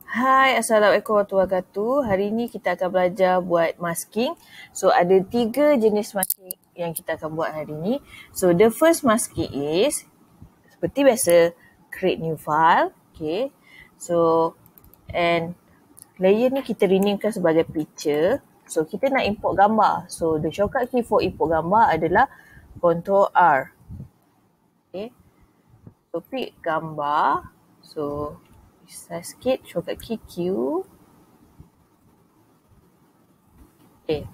Hai, Assalamualaikum warahmatullahi wabarakatuh. Hari ini kita akan belajar buat masking. So, ada 3 jenis masking yang kita akan buat hari ini. So, the first masking is, seperti biasa, create new file. Okay. So, and layer ni kita renamekan sebagai picture. So, kita nak import gambar. So, the shortcut key for import gambar adalah Ctrl R. Okay. So, pick gambar. So, size sikit, shortcut key Q. Okay.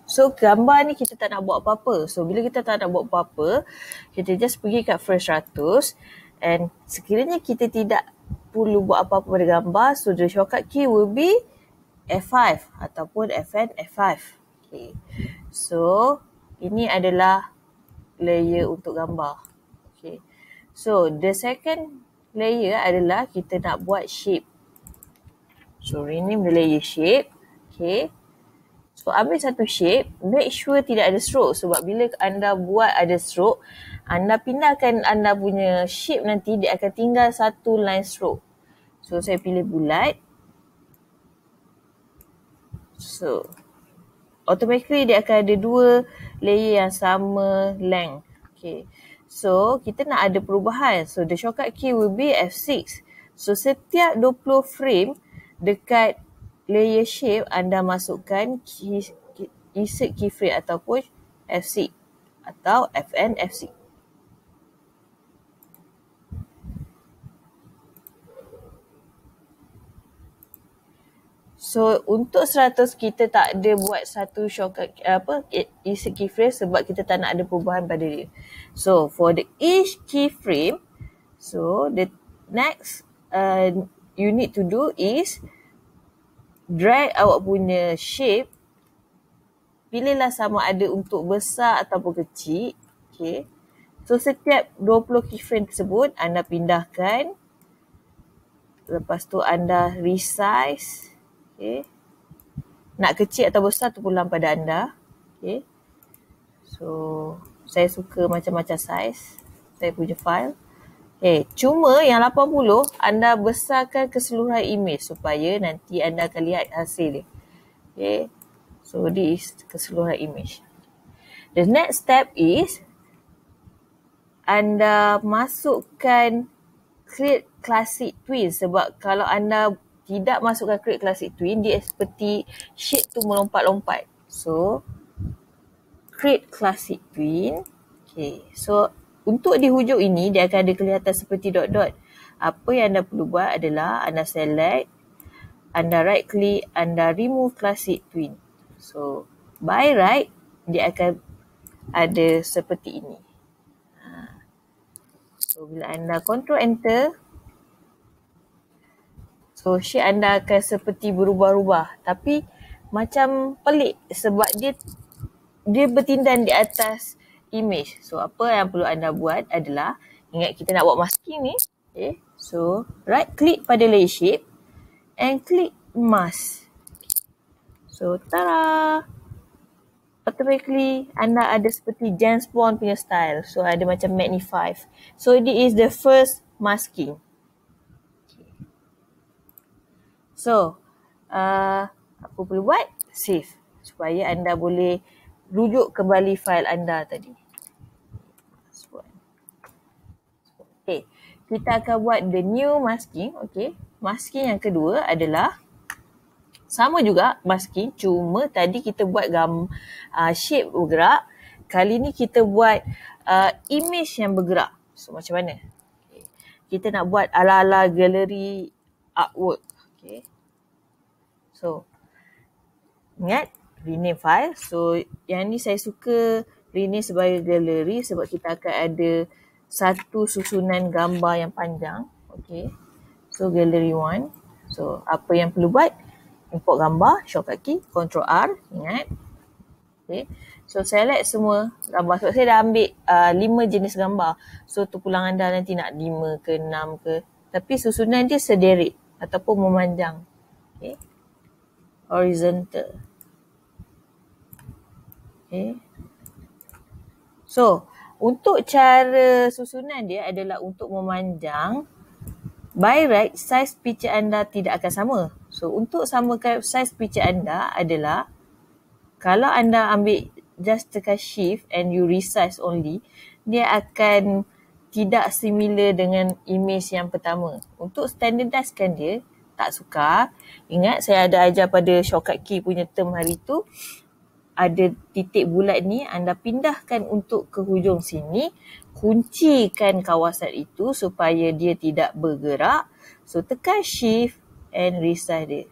So, gambar ni kita tak nak buat apa-apa. So, bila kita tak nak buat apa-apa, kita just pergi kat first 100 and sekiranya kita tidak perlu buat apa-apa pada gambar, so the shortcut key will be F5 ataupun Fn F5. Okay. So, ini adalah layer untuk gambar. Okay. So, the second layer adalah kita nak buat shape. So, rename the layer shape. Okay. So, ambil satu shape, make sure tidak ada stroke sebab bila anda buat ada stroke, anda pindahkan anda punya shape nanti dia akan tinggal satu line stroke. So, saya pilih bulat. So, automatically dia akan ada 2 layer yang sama length. Okay. So, kita nak ada perubahan. So, the shortcut key will be F6. So, setiap 20 frame dekat layer shape, anda masukkan insert keyframe ataupun F6 atau Fn F6. So, untuk 100 kita tak ada buat satu shortcut insert keyframe sebab kita tak nak ada perubahan pada dia. So, for the each keyframe, so the next you need to do is drag awak punya shape, pilihlah sama ada untuk besar ataupun kecil. Okay. So, setiap 20 keyframe tersebut, anda pindahkan. Lepas tu, anda resize. Okay. Nak kecil atau besar tu pulang pada anda. Okay. So, saya suka macam-macam size saya punya file. Okay. Cuma yang 80, anda besarkan keseluruhan image supaya nanti anda akan lihat hasil dia. Okay. So, this is keseluruhan image. The next step is anda masukkan create classic twin sebab kalau anda tidak masukkan create classic twin, dia seperti shape tu melompat-lompat. So, create classic twin. Okay. So, untuk di hujung ini, dia akan ada kelihatan seperti dot-dot. Apa yang anda perlu buat adalah anda select, anda right click, anda remove classic twin. So, by right, dia akan ada seperti ini. So, bila anda control enter, so shape anda akan seperti berubah-ubah. Tapi macam pelik sebab dia bertindan di atas image. So, apa yang perlu anda buat adalah, ingat kita nak buat masking ni. Okay. So, right click pada layer shape and click mask. So, tada! Automatically anda ada seperti James Bond punya style. So, ada macam magnify. So, this is the first masking. Okay. So, apa perlu buat? Save. Supaya anda boleh rujuk kembali file anda tadi. Okay. Kita akan buat the new masking. Okay. Masking yang kedua adalah sama juga masking, cuma tadi kita buat shape bergerak. Kali ni kita buat image yang bergerak. So, macam mana? Okay. Kita nak buat ala-ala gallery artwork. Okay. So, ingat, rename file. So, yang ni saya suka rename sebagai gallery sebab kita akan ada satu susunan gambar yang panjang. Okay. So, gallery 1. So, apa yang perlu buat? Import gambar, shortcut key, Ctrl R, ingat. Okay. So, select semua gambar. Sebab saya dah ambil 5 jenis gambar. So, tu pulang anda nanti nak 5 ke 6 ke. Tapi susunan dia sederet ataupun memanjang. Okay. Horizontal. Okay. So, untuk cara susunan dia adalah untuk memanjang, by right, saiz picture anda tidak akan sama. So, untuk samakan saiz picture anda adalah, kalau anda ambil just tekan shift and you resize only, dia akan tidak similar dengan image yang pertama. Untuk standardizekan dia, tak sukar. Ingat saya ada ajar pada shortcut key punya term hari tu, ada titik bulat ni, anda pindahkan untuk ke hujung sini, kuncikan kawasan itu supaya dia tidak bergerak. So, tekan shift and resize dia.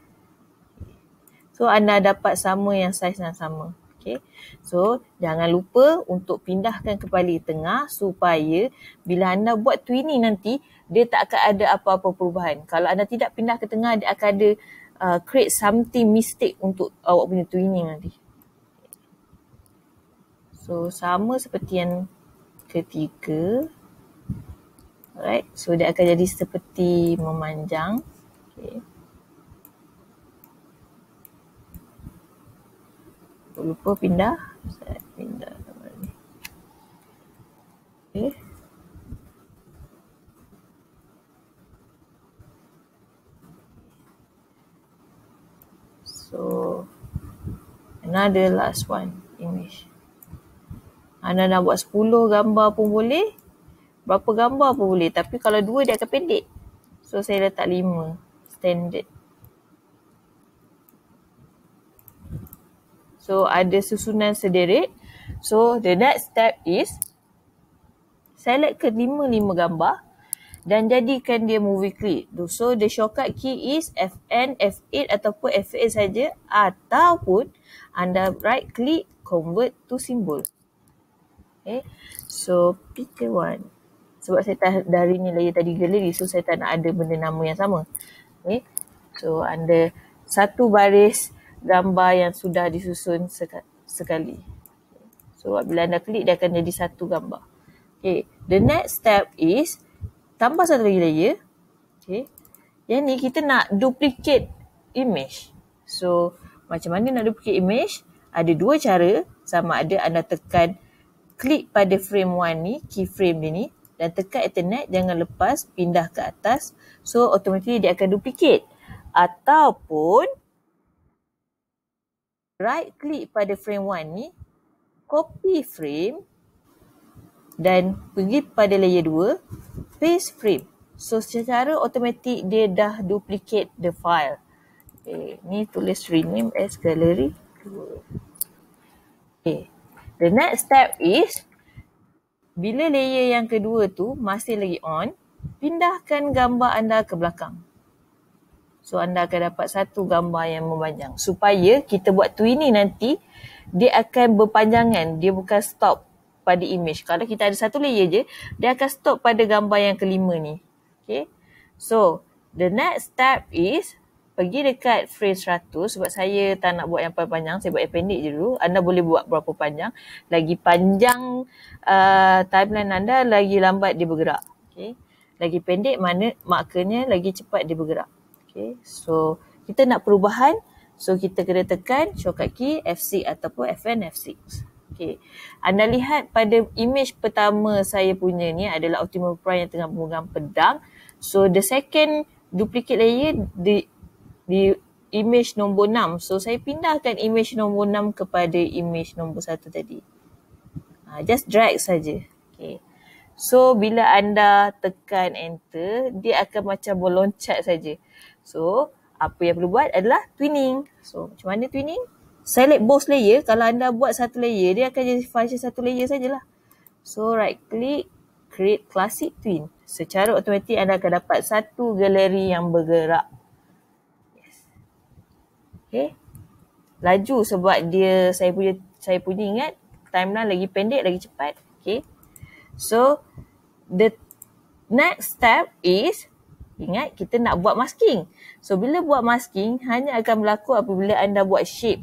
So, anda dapat sama yang saiz yang sama. Okay. So, jangan lupa untuk pindahkan kepala tengah supaya bila anda buat twinning nanti, dia tak akan ada apa-apa perubahan. Kalau anda tidak pindah ke tengah, dia akan ada create something mistake untuk awak punya twinning nanti. So, sama seperti yang ketiga. Alright, so dia akan jadi seperti memanjang. Okay. Lupa pindah. Saya pindah gambar ni. Okay. So, another last one, image. Anda nak buat 10 gambar pun boleh, berapa gambar pun boleh. Tapi kalau 2 dia akan pendek. So, saya letak 5, standard. So, ada susunan sederet. So, the next step is select ke 5 gambar dan jadikan dia movie clip. So, the shortcut key is Fn, F8 ataupun F8 saja, ataupun anda right click, convert to symbol. Okay. So, pick one. Sebab saya dari ni layer tadi galeri, so saya tak nak ada benda nama yang sama. Okay. So, anda satu baris gambar yang sudah disusun sekali. So, bila anda klik, dia akan jadi satu gambar. Okay. The next step is tambah satu lagi layer. Okay. Yang ni kita nak duplicate image. So, macam mana nak duplicate image? Ada 2 cara. Sama ada anda tekan klik pada frame 1 ni, keyframe dia ni, dan tekan Ethernet, jangan lepas, pindah ke atas. So, automatically dia akan duplicate. Ataupun right click pada frame 1 ni, copy frame dan pergi pada layer 2, paste frame. So, secara automatik dia dah duplicate the file. Okay, ni tulis rename as gallery 2. Okay, the next step is bila layer yang kedua tu masih lagi on, pindahkan gambar anda ke belakang. So, anda akan dapat satu gambar yang memanjang. Supaya kita buat twinning nanti, dia akan berpanjangan. Dia bukan stop pada image. Kalau kita ada satu layer je, dia akan stop pada gambar yang kelima ni. Okay. So, the next step is pergi dekat frame 100. Sebab saya tak nak buat yang panjang, saya buat yang pendek je dulu. Anda boleh buat berapa panjang. Lagi panjang timeline anda, lagi lambat dia bergerak. Okay. Lagi pendek mana markernya, lagi cepat dia bergerak. Okay, so kita nak perubahan, so kita kena tekan shortcut key F6 ataupun Fn F6. Okay, anda lihat pada image pertama saya punya ni adalah Optimus Prime yang tengah memegang pedang. So the second duplicate layer di image nombor 6. So saya pindahkan image nombor 6 kepada image nombor 1 tadi. Just drag saja. Okay. So bila anda tekan enter, dia akan macam meloncat saja. So, apa yang perlu buat adalah twinning. So, macam mana twinning? Select both layer. Kalau anda buat satu layer, dia akan jadi function satu layer sajalah. So, right click, create classic twin. Secara automatik anda akan dapat satu galeri yang bergerak. Yes. Okay. Laju sebab dia, saya punya ingat, timeline lagi pendek, lagi cepat. Okay. So, the next step is, ingat kita nak buat masking. So, bila buat masking, hanya akan berlaku apabila anda buat shape.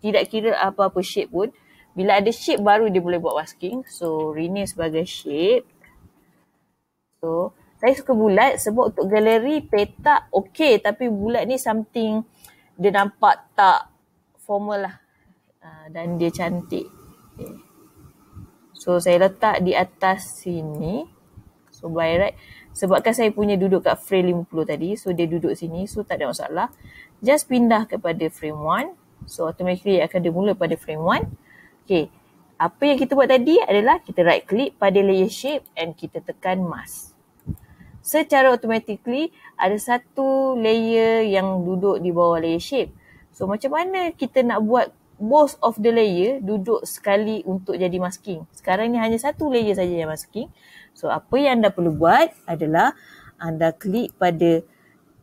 Tidak kira apa-apa shape pun. Bila ada shape baru dia boleh buat masking. So, rename sebagai shape. So, saya suka bulat sebab untuk galeri petak okey. Tapi bulat ni something dia nampak tak formal lah. Dan dia cantik. Okay. So, saya letak di atas sini. So, by right. Sebabkan saya punya duduk kat frame 50 tadi, so dia duduk sini, so tak ada masalah. Just pindah kepada frame 1. So automatically akan dia mula pada frame 1. Okay, apa yang kita buat tadi adalah kita right click pada layer shape and kita tekan mask. Secara automatically ada satu layer yang duduk di bawah layer shape. So macam mana kita nak buat both of the layer duduk sekali untuk jadi masking? Sekarang ni hanya satu layer saja yang masking. So apa yang anda perlu buat adalah anda klik pada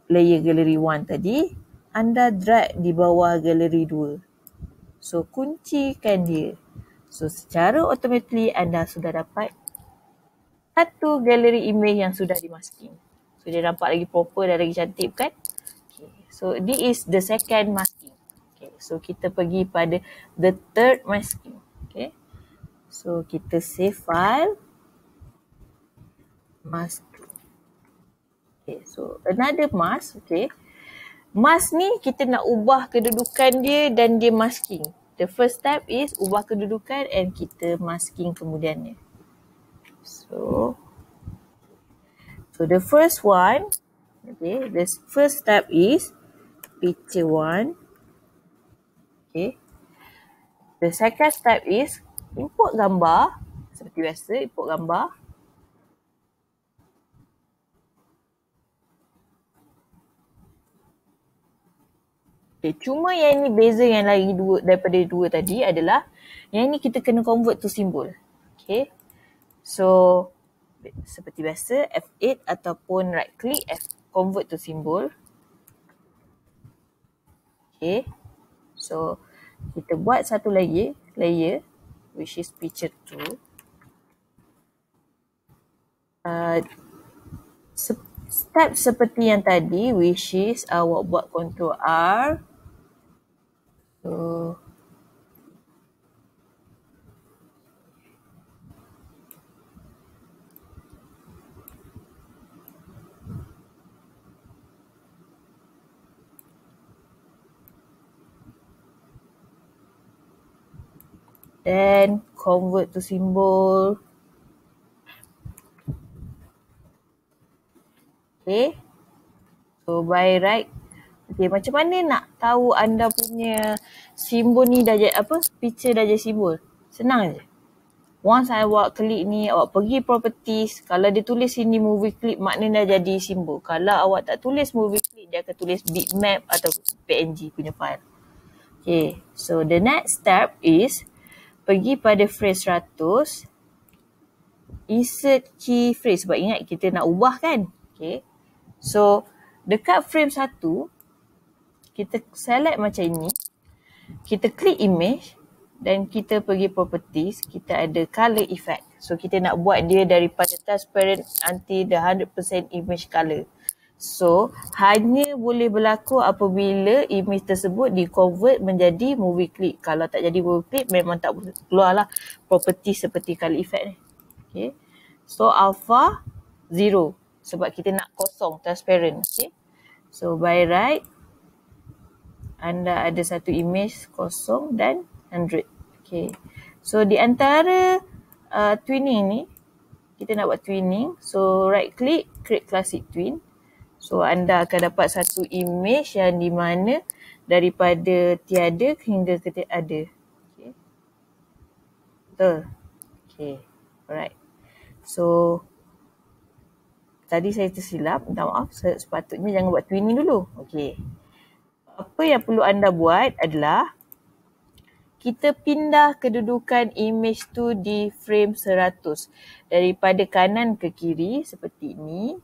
layer gallery 1 tadi, anda drag di bawah gallery 2. So kuncikan dia. So secara automatically anda sudah dapat satu gallery image yang sudah dimasking. So dia nampak lagi proper dan lagi cantik kan? Okay. So this is the second masking. Okay. So kita pergi pada the third masking. Okay. So kita save file. Mask. Okay. So another mask. Okay. Mask ni kita nak ubah kedudukan dia dan dia masking. The first step is ubah kedudukan and kita masking kemudiannya. So the first one, okay, the first step is picture 1. Okay. The second step is import gambar. Seperti biasa, import gambar. Okay, cuma yang ini beza yang lagi daripada dua tadi adalah yang ini kita kena convert to symbol. Okay. So seperti biasa F8 ataupun right click convert to symbol. Okay. So kita buat satu layer which is picture 2. Step seperti yang tadi which is awak buat Ctrl R. So then convert to symbol. Okay. So by right. Okay, macam mana nak tahu anda punya simbol ni dah jadi apa? Picture dah jadi simbol. Senang je. Once awak klik ni, awak pergi properties. Kalau dia tulis sini movie clip, maknanya dah jadi simbol. Kalau awak tak tulis movie clip, dia akan tulis bitmap atau PNG punya file. Okay, so the next step is pergi pada frame 100, insert key frame sebab ingat kita nak ubah kan. Okay. So dekat frame 1, kita select macam ini, kita klik image dan kita pergi properties, kita ada color effect. So kita nak buat dia daripada transparent until the 100% image color. So hanya boleh berlaku apabila image tersebut di-convert menjadi movie clip. Kalau tak jadi movie clip memang tak keluarlah property seperti color effect ni. Okay. So alpha 0 sebab kita nak kosong, transparent. Okay. So by right anda ada satu image kosong dan 100. Okay. So di antara twinning ni kita nak buat twinning. So right click, create classic twin. So anda akan dapat satu image yang di mana daripada tiada hingga ke ada. Okay. Betul. Okay. Alright. So tadi saya tersilap, minta maaf. Sepatutnya jangan buat twinning dulu. Okay. Apa yang perlu anda buat adalah kita pindah kedudukan image tu di frame 100 daripada kanan ke kiri seperti ini.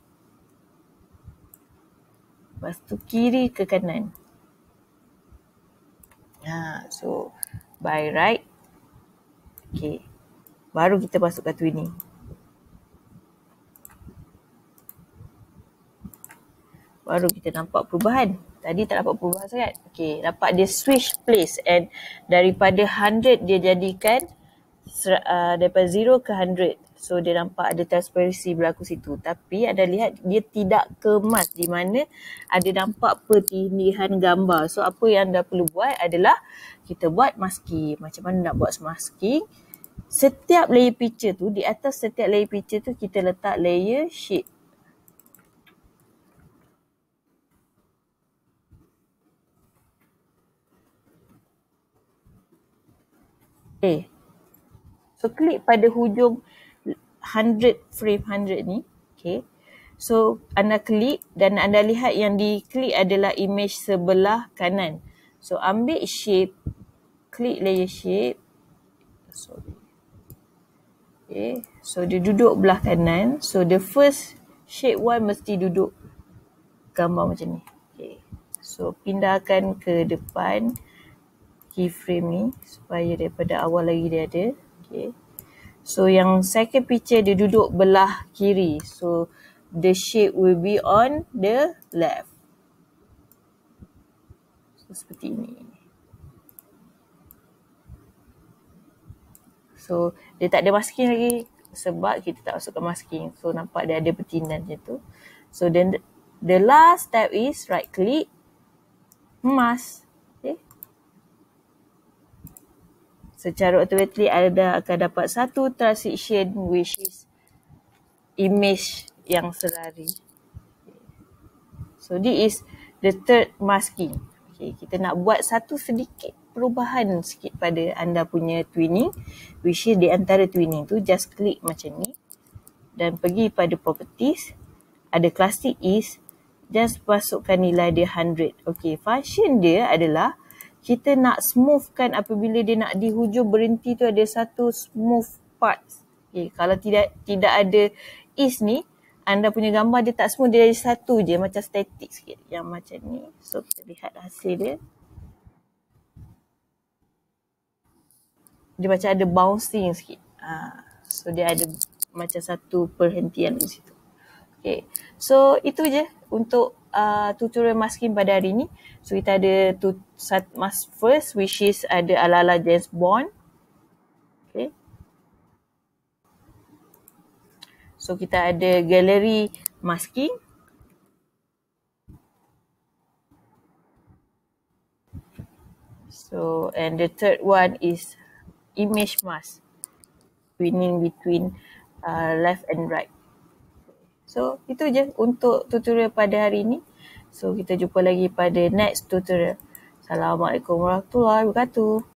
Lepas tu kiri ke kanan. So by right. Okay. Baru kita masukkan twinning. Baru kita nampak perubahan. Tadi tak dapat perubahan sangat. Okay. Dapat dia switch place and daripada 100 dia jadikan daripada 0 ke 100. So dia nampak ada transparency berlaku situ. Tapi anda lihat dia tidak kemas di mana ada nampak pertindihan gambar. So apa yang anda perlu buat adalah kita buat masking. Macam mana nak buat masking? Setiap layer picture tu, di atas setiap layer picture tu kita letak layer shape. So klik pada hujung 100 frame 100 ni. Okay. So anda klik dan anda lihat yang diklik adalah image sebelah kanan. So ambil shape, klik layer shape. Sorry. Okay. So dia duduk belah kanan. So the first shape one mesti duduk gambar macam ni. Okay. So pindahkan ke depan keyframe ni supaya daripada awal lagi dia ada. Okay. So yang second picture dia duduk belah kiri. So the shape will be on the left. So seperti ini. So dia tak ada masking lagi sebab kita tak masukkan masking. So nampak dia ada bertindan macam tu. So then the last step is right click, mask. Okay. Secara automatically anda akan dapat satu transition which is image yang selari. So this is the third masking. Okay, kita nak buat satu sedikit perubahan sikit pada anda punya twinning, which is di antara twinning tu just klik macam ni dan pergi pada properties, ada classic is, just masukkan nilai dia 100. Okay, function dia adalah kita nak smoothkan apabila dia nak di hujung berhenti tu ada satu smooth parts. Okay, kalau tidak ada is ni, anda punya gambar dia tak smooth, dia ada satu je macam static sikit yang macam ni. So kita lihat hasil dia. Dia macam ada bouncing sikit. So dia ada macam satu perhentian di situ. Okay. So itu je untuk tutorial masking pada hari ni. So kita ada mask first which is ada ala-ala James Bond. Okay. So kita ada gallery masking. So and the third one is image mask, twinning between left and right. So itu je untuk tutorial pada hari ini. So kita jumpa lagi pada next tutorial. Assalamualaikum warahmatullahi wabarakatuh.